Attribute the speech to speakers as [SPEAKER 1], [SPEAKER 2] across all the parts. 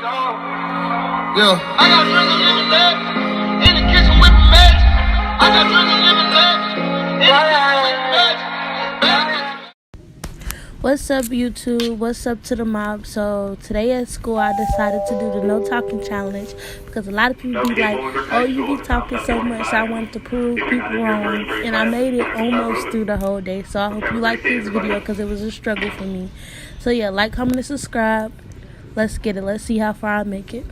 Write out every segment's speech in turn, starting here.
[SPEAKER 1] Yeah. I got drink and living legs in the kitchen whipping magic. I got drink and living legs in the kitchen whipping magic.
[SPEAKER 2] What's up, YouTube? What's up to the mob? So today at school I decided to do the no talking challenge because a lot of people be like, oh, you be talking so much, so I wanted to prove people wrong, and I made it almost through the whole day. So I hope you like this video because it was a struggle for me. So yeah, like, comment, and subscribe. Let's get it. Let's see how far I make it.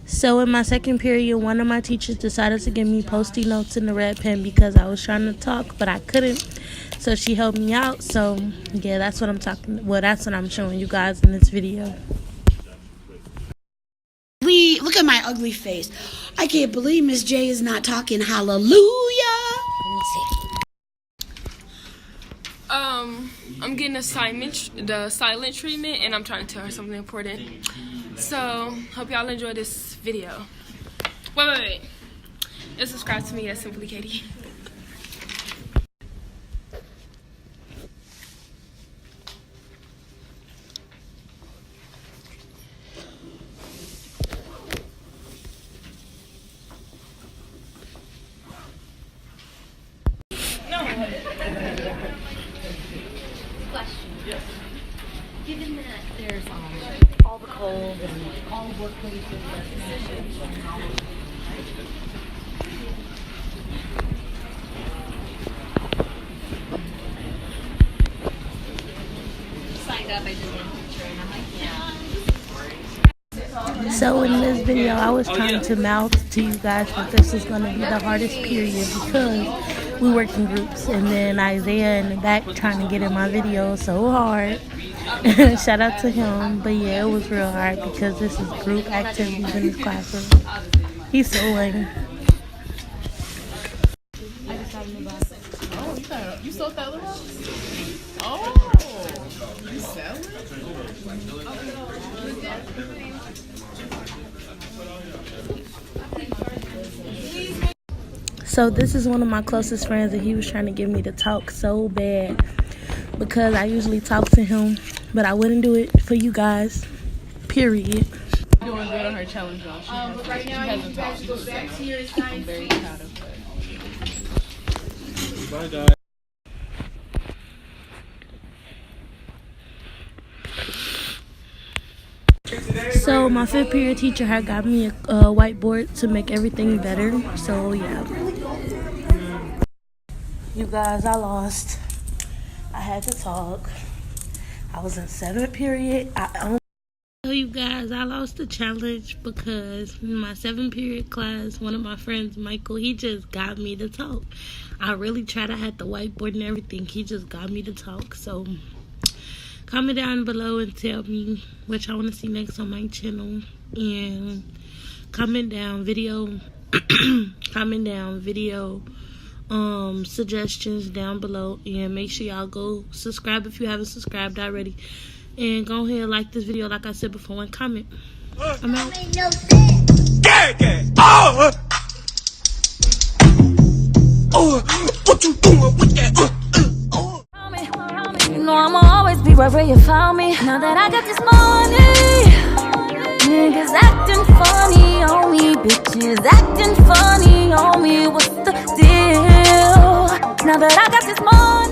[SPEAKER 2] So in my second period, one of my teachers decided to give me Post-it notes in the red pen because I was trying to talk, but I couldn't. So she helped me out. So yeah, that's what I'm talking. Well, that's what I'm showing you guys in this video.
[SPEAKER 3] Look at my ugly face. I can't believe Miss J is not talking. Hallelujah.
[SPEAKER 4] I'm getting the silent treatment, and I'm trying to tell her something important. So, hope y'all enjoy this video. Wait. And subscribe to me at Simply Katie.
[SPEAKER 5] Given that there's all the cold and all the workplaces and positions and all signed up, I just want a picture and I'm like, yeah.
[SPEAKER 2] So in this video, I was trying to mouth to you guys that this is going to be the hardest period because we work in groups, and then Isaiah in the back trying to get in my video so hard. Shout out to him. But yeah, it was real hard because this is group activities in his classroom. He's so lame.
[SPEAKER 6] Oh, you sold that little house? Oh, you sell it?
[SPEAKER 2] So this is one of my closest friends, and he was trying to get me to talk so bad because I usually talk to him, but I wouldn't do it for you guys, period.
[SPEAKER 6] Doing good on her challenge, though. Right now, I need you guys to go back to your assigned. I'm very proud of her.
[SPEAKER 1] Bye, guys.
[SPEAKER 2] So my fifth period teacher had got me a whiteboard to make everything better. So yeah, you guys, I lost. I had to talk. I was in seventh period. So you guys, I lost the challenge because in my seventh period class, one of my friends, Michael, he just got me to talk. I really tried. I had the whiteboard and everything. He just got me to talk. So comment down below and tell me what y'all want to see next on my channel, and comment down video suggestions down below, and make sure y'all go subscribe if you haven't subscribed already, and go ahead and like this video like I said before, and comment. I'm out.
[SPEAKER 7] What you doing with that? You know I'ma always be right where you found me. Now that I got this money, niggas acting funny on me, bitches acting funny on me. What's the deal? Now that I got this money.